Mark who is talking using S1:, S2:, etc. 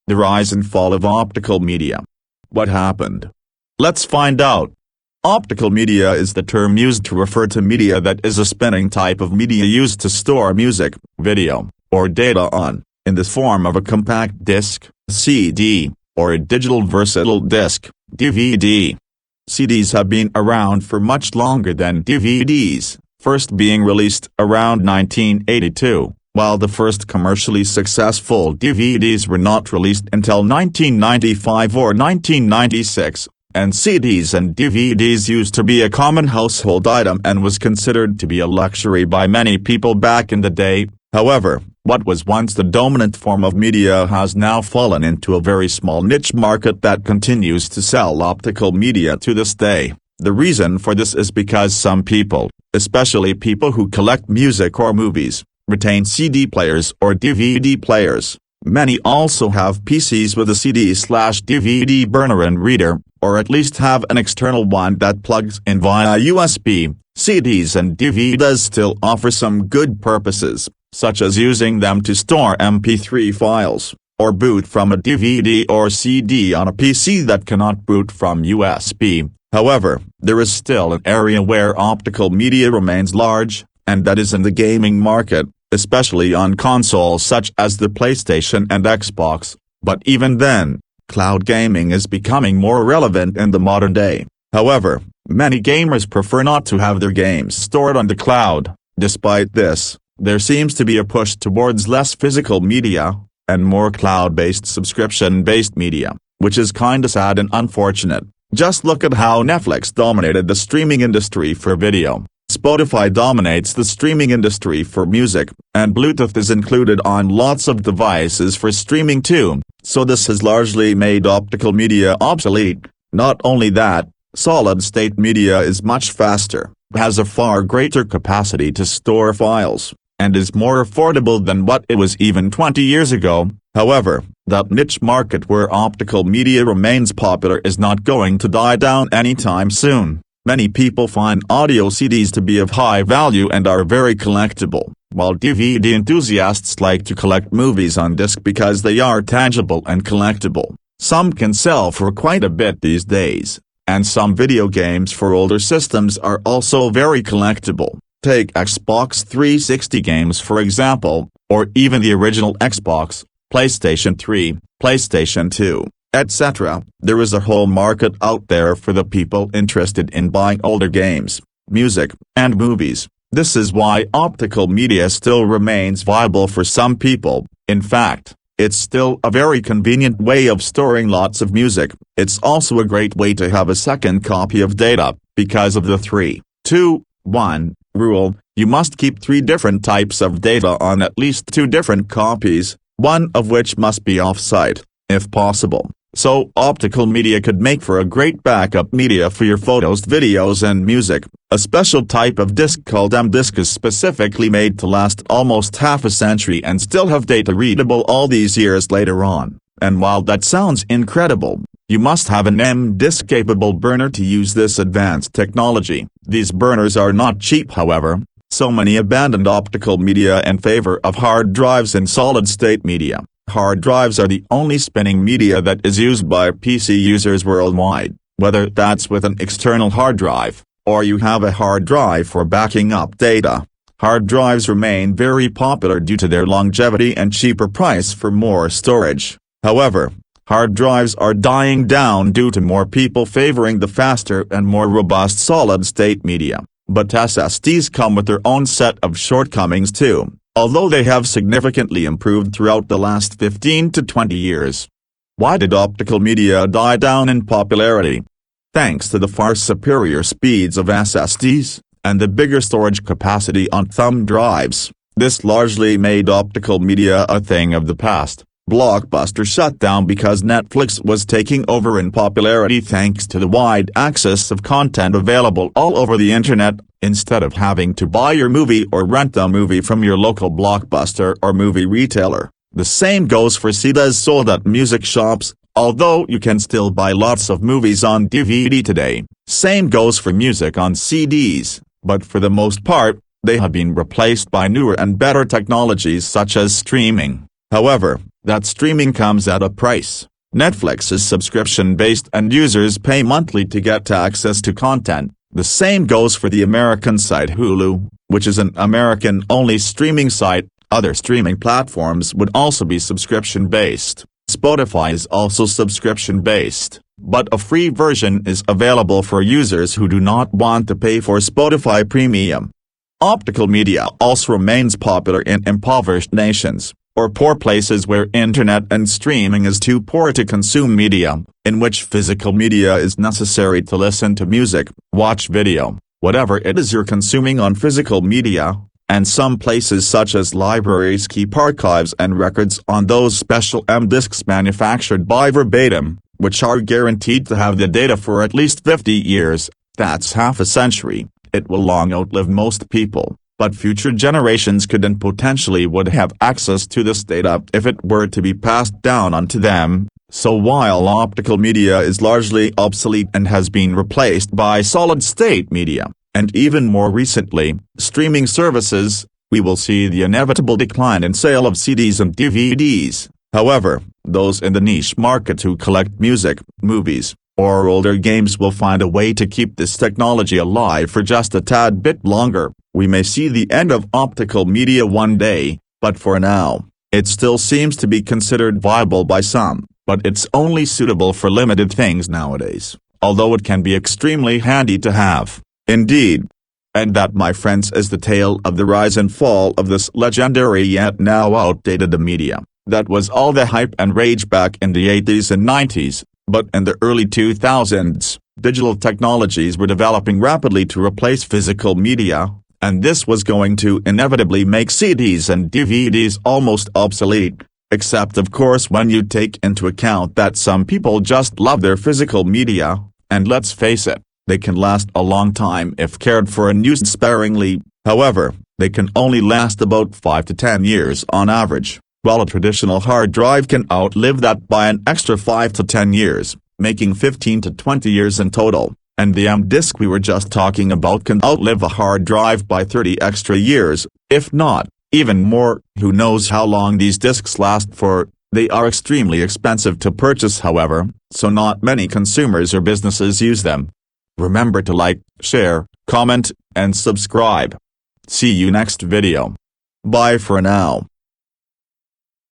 S1: The rise and fall of optical media. What happened? Let's find out. Optical media is the term used to refer to media that is a spinning type of media used to store music, video, or data in the form of a compact disc, CD, or a digital versatile disc, DVD. CDs have been around for much longer than DVDs, first being released around 1982, while the first commercially successful DVDs were not released until 1995 or 1996. And CDs and DVDs used to be a common household item and was considered to be a luxury by many people back in the day. However, what was once the dominant form of media has now fallen into a very small niche market that continues to sell optical media to this day. The reason for this is because some people, especially people who collect music or movies, retain CD players or DVD players. Many also have PCs with a CD/DVD burner and reader, or at least have an external one that plugs in via USB. CDs and DVDs still offer some good purposes, such as using them to store MP3 files, or boot from a DVD or CD on a PC that cannot boot from USB. However, there is still an area where optical media remains large, and that is in the gaming market, especially on consoles such as the PlayStation and Xbox. But even then, cloud gaming is becoming more relevant in the modern day. However, many gamers prefer not to have their games stored on the cloud. Despite this, there seems to be a push towards less physical media, and more cloud-based subscription-based media, which is kinda sad and unfortunate. Just look at how Netflix dominated the streaming industry for video. Spotify dominates the streaming industry for music, and Bluetooth is included on lots of devices for streaming too, so this has largely made optical media obsolete. Not only that, solid-state media is much faster, has a far greater capacity to store files, and is more affordable than what it was even 20 years ago. However, that niche market where optical media remains popular is not going to die down anytime soon. Many people find audio CDs to be of high value and are very collectible, while DVD enthusiasts like to collect movies on disc because they are tangible and collectible. Some can sell for quite a bit these days, and some video games for older systems are also very collectible. Take Xbox 360 games for example, or even the original Xbox, PlayStation 3, PlayStation 2. etc. There is a whole market out there for the people interested in buying older games, music, and movies. This is why optical media still remains viable for some people. In fact, it's still a very convenient way of storing lots of music. It's also a great way to have a second copy of data, because of the 3-2-1 rule. You must keep 3 different types of data on at least 2 different copies, one of which must be off-site, if possible. So optical media could make for a great backup media for your photos, videos and music. A special type of disc called M-disc is specifically made to last almost half a century and still have data readable all these years later on. And while that sounds incredible, you must have an M-disc capable burner to use this advanced technology. These burners are not cheap however, so many abandoned optical media in favor of hard drives and solid-state media. Hard drives are the only spinning media that is used by PC users worldwide, whether that's with an external hard drive, or you have a hard drive for backing up data. Hard drives remain very popular due to their longevity and cheaper price for more storage. However, hard drives are dying down due to more people favoring the faster and more robust solid-state media. But SSDs come with their own set of shortcomings too, although they have significantly improved throughout the last 15 to 20 years. Why did optical media die down in popularity? Thanks to the far superior speeds of SSDs, and the bigger storage capacity on thumb drives, this largely made optical media a thing of the past. Blockbuster shut down because Netflix was taking over in popularity thanks to the wide access of content available all over the internet. Instead of having to buy your movie or rent a movie from your local Blockbuster or movie retailer. The same goes for CDs sold at music shops, although you can still buy lots of movies on DVD today. Same goes for music on CDs, but for the most part, they have been replaced by newer and better technologies such as streaming. However, that streaming comes at a price. Netflix is subscription-based and users pay monthly to get access to content. The same goes for the American site Hulu, which is an American-only streaming site. Other streaming platforms would also be subscription-based. Spotify is also subscription-based, but a free version is available for users who do not want to pay for Spotify Premium. Optical media also remains popular in impoverished nations, or poor places where internet and streaming is too poor to consume media, in which physical media is necessary to listen to music, watch video, whatever it is you're consuming on physical media, and some places such as libraries keep archives and records on those special M-disks manufactured by Verbatim, which are guaranteed to have the data for at least 50 years, that's half a century. It will long outlive most people, but future generations could and potentially would have access to this data if it were to be passed down onto them. So while optical media is largely obsolete and has been replaced by solid-state media, and even more recently, streaming services, we will see the inevitable decline in sale of CDs and DVDs. However, those in the niche market who collect music, movies, or older games will find a way to keep this technology alive for just a tad bit longer. We may see the end of optical media one day, but for now, it still seems to be considered viable by some, but it's only suitable for limited things nowadays, although it can be extremely handy to have. Indeed. And that, my friends, is the tale of the rise and fall of this legendary yet now outdated media. That was all the hype and rage back in the 80s and 90s. But in the early 2000s, digital technologies were developing rapidly to replace physical media, and this was going to inevitably make CDs and DVDs almost obsolete, except of course when you take into account that some people just love their physical media, and let's face it, they can last a long time if cared for and used sparingly. However, they can only last about 5 to 10 years on average, while a traditional hard drive can outlive that by an extra 5 to 10 years, making 15 to 20 years in total, and the M-disk we were just talking about can outlive a hard drive by 30 extra years, if not, even more. Who knows how long these disks last for? They are extremely expensive to purchase, however, so not many consumers or businesses use them. Remember to like, share, comment, and subscribe. See you next video. Bye for now.